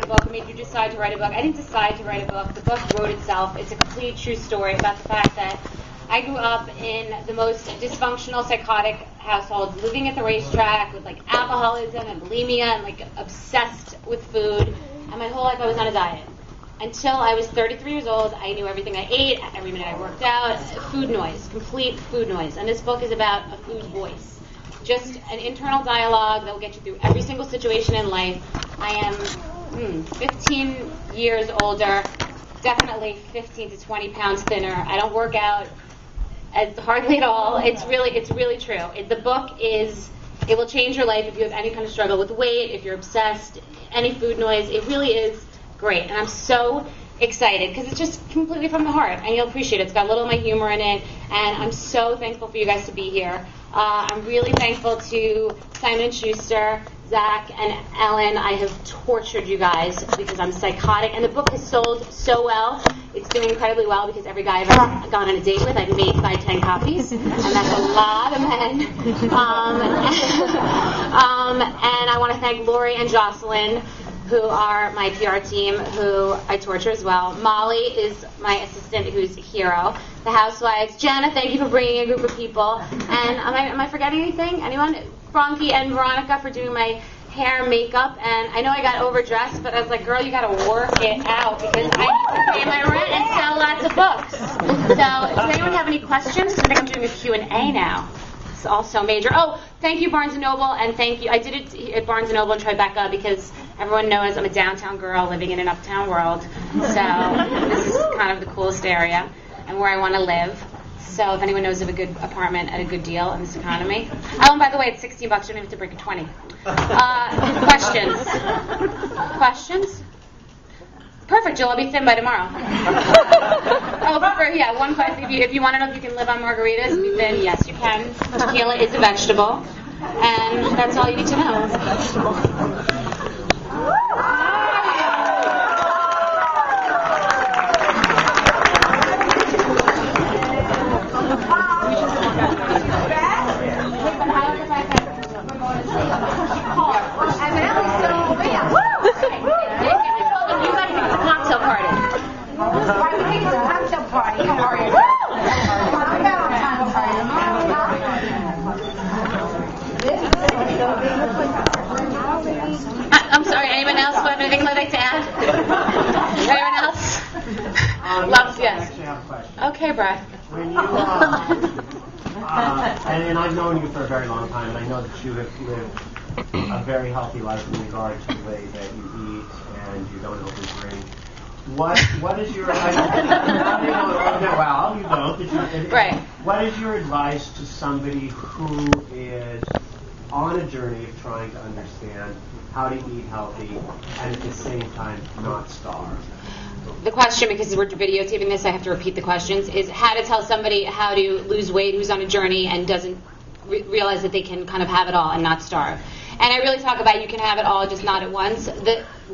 the book made you decide to write a book? I didn't decide to write a book. The book wrote itself. It's a complete true story about the fact that I grew up in the most dysfunctional, psychotic household, living at the racetrack with like alcoholism and bulimia and like obsessed with food. And my whole life I was on a diet. Until I was 33 years old, I knew everything I ate, every minute I worked out, food noise, complete food noise. And this book is about a food voice. Just an internal dialogue that will get you through every single situation in life. I am 15 years older, definitely 15 to 20 pounds thinner. I don't work out hardly at all. It's really true. The book it will change your life if you have any kind of struggle with weight, if you're obsessed, any food noise. It really is great. And I'm so excited because it's just completely from the heart, and you'll appreciate it. It's got a little of my humor in it, and I'm so thankful for you guys to be here. I'm really thankful to Simon & Schuster, Zach, and Ellen. I have tortured you guys because I'm psychotic, and the book has sold so well. It's doing incredibly well because every guy I've ever gone on a date with, I've made 5-10 copies, and that's a lot of men. And I want to thank Lori and Jocelyn, who are my PR team, who I torture as well. Molly is my assistant, who's a hero. The housewives. Jenna, thank you for bringing a group of people. And am I forgetting anything? Anyone? Frankie and Veronica for doing my hair, makeup. And I know I got overdressed, but I was like, girl, you got to work it out because I need to pay my rent and sell lots of books. So does anyone have any questions? I think I'm doing a Q&A now. It's also major. Oh, thank you, Barnes&Nobel, and thank you. I did it at Barnes&Noble and Tribeca because everyone knows I'm a downtown girl living in an uptown world. So this is kind of the coolest area and where I want to live. So if anyone knows of a good apartment at a good deal in this economy. Oh, and by the way, it's $16. You don't even have to break a 20. Questions? Questions? Perfect, Jill. I'll be thin by tomorrow. One question. If you want to know if you can live on margaritas and be thin, yes, you can. Tequila is a vegetable. And that's all you need to know. I'm sorry, anyone else have anything they'd like to add? Anyone else? Yes. I actually have a question. Okay, Brad. When you, and I've known you for a very long time, and I know that you have lived a very healthy life in regard to the way that you eat and you don't over-drink. What is your advice? Well, you don't. Right. What is your advice to somebody who is on a journey of trying to understand how to eat healthy and at the same time not starve? The question, because we're videotaping this, I have to repeat the questions, is how to tell somebody how to lose weight who's on a journey and doesn't realize that they can kind of have it all and not starve. And I really talk about you can have it all, just not at once.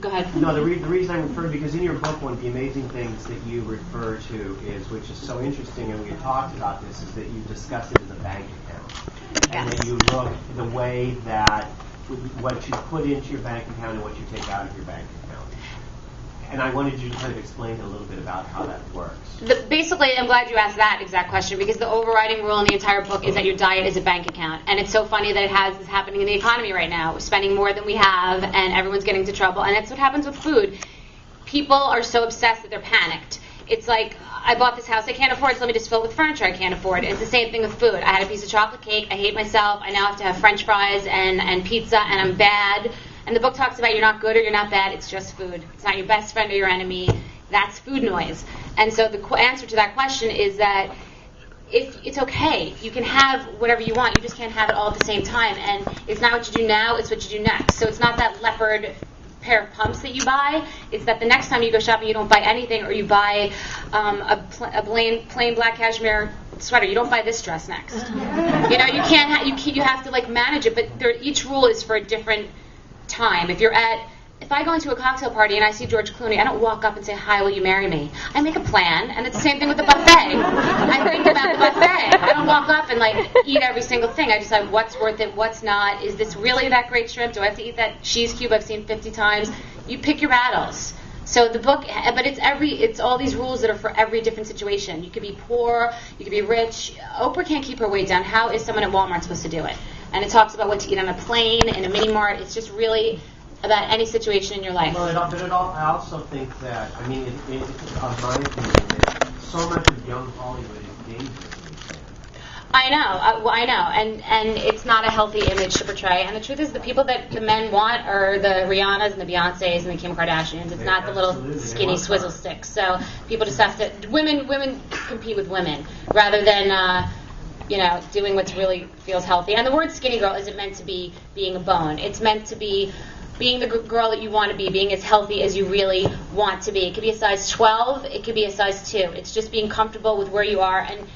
Go ahead. No, the reason I refer, because in your book, one of the amazing things that you refer to is, which is so interesting, and we had talked about this, is that you discuss it as a bank account. Yes. And that you look the way that what you put into your bank account and what you take out of your bank account. And I wanted you to kind of explain a little bit about how that works. Basically, I'm glad you asked that exact question, because the overriding rule in the entire book is that your diet is a bank account. And it's so funny that it has this happening in the economy right now. We're spending more than we have, and everyone's getting into trouble. And that's what happens with food. People are so obsessed that they're panicked. It's like, I bought this house I can't afford, so let me just fill it with furniture I can't afford. It's the same thing with food. I had a piece of chocolate cake. I hate myself. I now have to have French fries and pizza, and I'm bad. And the book talks about you're not good or you're not bad. It's just food. It's not your best friend or your enemy. That's food noise. And so the answer to that question is that if it's okay. You can have whatever you want. You just can't have it all at the same time. And it's not what you do now. It's what you do next. So it's not that leopard pair of pumps that you buy. It's that the next time you go shopping, you don't buy anything, or you buy a plain black cashmere sweater. You don't buy this dress next. You know, you can't. You have to like manage it. But each rule is for a different time. If you're at if I go into a cocktail party and I see George Clooney, I don't walk up and say, "Hi, will you marry me?" I make a plan, and it's the same thing with the buffet. I think about the buffet. I don't walk up and eat every single thing. I decide what's worth it, what's not. Is this really that great shrimp? Do I have to eat that cheese cube I've seen 50 times? You pick your battles. So the book, but it's all these rules that are for every different situation. You could be poor, you could be rich. Oprah can't keep her weight down. How is someone at Walmart supposed to do it? And it talks about what to eat on a plane, in a mini mart. It's just really about any situation in your life. Well, I also think that, I mean, of my opinion, that so much of young Hollywood is dangerous. I know, and it's not a healthy image to portray. And the truth is, the people that the men want are the Rihannas and the Beyonces and the Kim Kardashians. It's not the little skinny swizzle sticks. So people just have to. Women compete with women rather than doing what really feels healthy. And the word skinny girl isn't meant to be being a bone. It's meant to be being the girl that you want to be, being as healthy as you really want to be. It could be a size 12. It could be a size 2. It's just being comfortable with where you are. And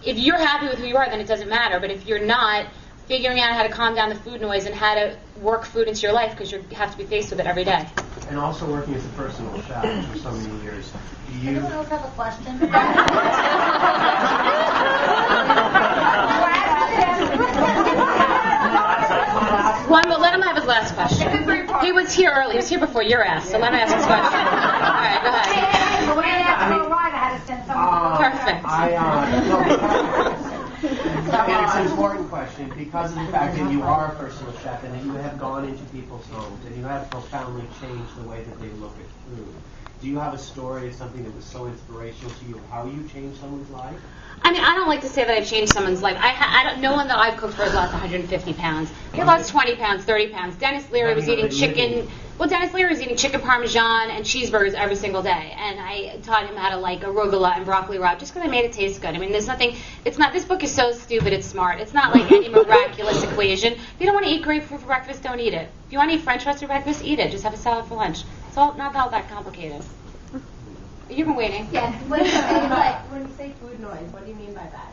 if you're happy with who you are, then it doesn't matter. But if you're not, figuring out how to calm down the food noise and how to work food into your life, because you have to be faced with it every day. And also working as a personal chef for so many years. Anyone else have a question? Well, let him have his last question. He was here early. He was here before your ass, so let him ask his question. All right, go ahead. But when I asked for a ride, I had to send someone. Perfect. It's an important question because of the fact that you are a personal chef and that you have gone into people's homes and you have profoundly changed the way that they look at food. Do you have a story of something that was so inspirational to you of how you changed someone's life? I mean, I don't like to say that I've changed someone's life. No one that I've cooked for has lost 150 pounds. He lost 20 pounds, 30 pounds. Dennis Leary was eating chicken. Well, Dennis Leary was eating chicken parmesan and cheeseburgers every single day, and I taught him how to like arugula and broccoli rabe just because I made it taste good. I mean, there's nothing. It's not. This book is so stupid. It's smart. It's not like any miraculous equation. If you don't want to eat grapefruit for breakfast, don't eat it. If you want to eat French toast for breakfast, eat it. Just have a salad for lunch. It's not all that complicated. You've been waiting. Yes. When you say food noise, what do you mean by that?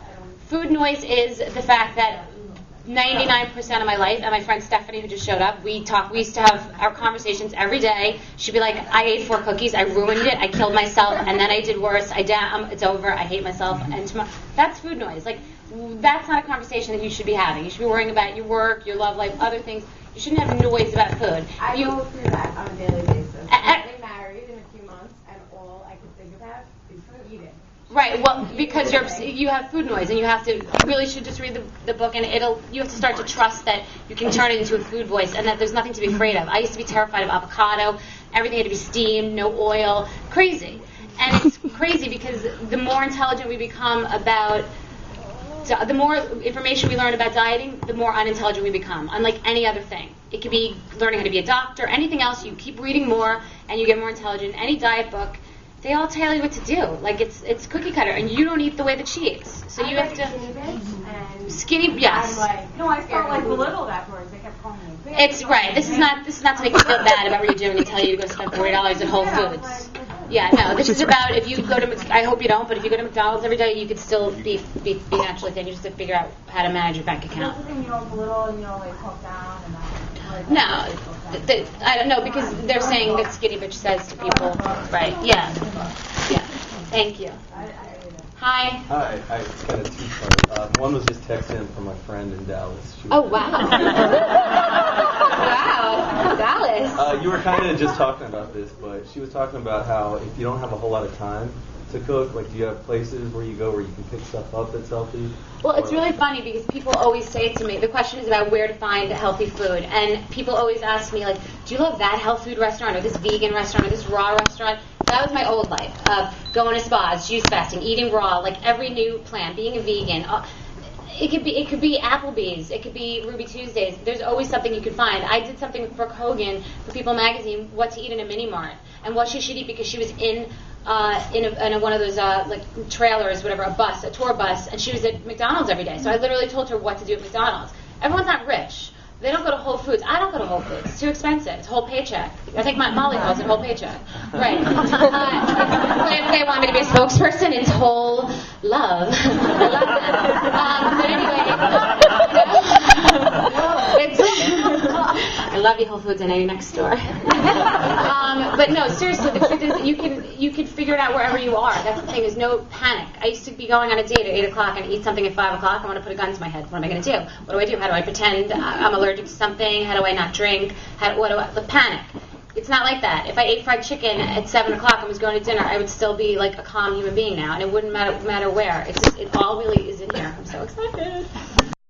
Food noise is the fact that 99% of my life, and my friend Stephanie, who just showed up, we used to have our conversations every day. She'd be like, I ate 4 cookies, I ruined it, I killed myself, and then I did worse, it's over, I hate myself, and tomorrow. That's food noise. Like, that's not a conversation that you should be having. You should be worrying about your work, your love life, other things. You shouldn't have noise about food. I go through that on a daily basis. I'm getting married in a few months, and all I can think about is eating. Right, well, because you have food noise, and you really should just read the book, and you have to start to trust that you can turn it into a food voice, and that there's nothing to be afraid of. I used to be terrified of avocado. Everything had to be steamed, no oil, crazy. And it's crazy because the more intelligent we become the more information we learn about dieting, the more unintelligent we become, unlike any other thing. It could be learning how to be a doctor, anything else. You keep reading more, and you get more intelligent. Any diet book, they all tell you what to do. Like, it's cookie cutter, and you don't eat the way that she eats. So you have to... Skinny, yes. I felt like belittled afterwards. They kept calling me big. It's right. This is not to make you feel bad about what you're doing and tell you to go spend $40 at Whole Foods. Yeah, no, this is about if you go to... I hope you don't, but if you go to McDonald's every day, you could still be naturally thin. You just have to figure out how to manage your bank account. You don't belittle and you don't talk down and no, I don't know, because they're saying that skinny bitch says to people, right? Yeah. Thank you. Hi. Hi. It's kind of two-part. One was just texting from my friend in Dallas. Oh, wow. Wow, Dallas. You were kind of just talking about this, but she was talking about how if you don't have a whole lot of time to cook, like, do you have places where you go where you can pick stuff up that's healthy? Well, it's really funny because people always say to me, the question is about where to find healthy food, and people always ask me, like, do you love that health food restaurant or this vegan restaurant or this raw restaurant? That was my old life of going to spas, juice fasting, eating raw, like every new plan, being a vegan. It could be Applebee's, it could be Ruby Tuesdays. There's always something you could find. I did something with Brooke Hogan for People Magazine, what to eat in a mini mart and what she should eat, because she was in one of those like trailers, whatever, a tour bus, and she was at McDonald's every day. So I literally told her what to do at McDonald's. Everyone's not rich. They don't go to Whole Foods. I don't go to Whole Foods. It's too expensive. It's whole paycheck. I think Molly calls it whole paycheck. Right. If they want me to be a spokesperson, it's whole love. I love that. But anyway, I love you, Whole Foods. I know you're next door. But no, seriously, the truth is you can figure it out wherever you are. That's the thing. Is no panic. I used to be going on a date at 8 o'clock and eat something at 5 o'clock. I want to put a gun to my head. What am I going to do? What do I do? How do I pretend I'm allergic to something? How do I not drink? The panic. It's not like that. If I ate fried chicken at 7 o'clock and was going to dinner, I would still be like a calm human being now, and it wouldn't matter where. It's just, it all really is in here. I'm so excited.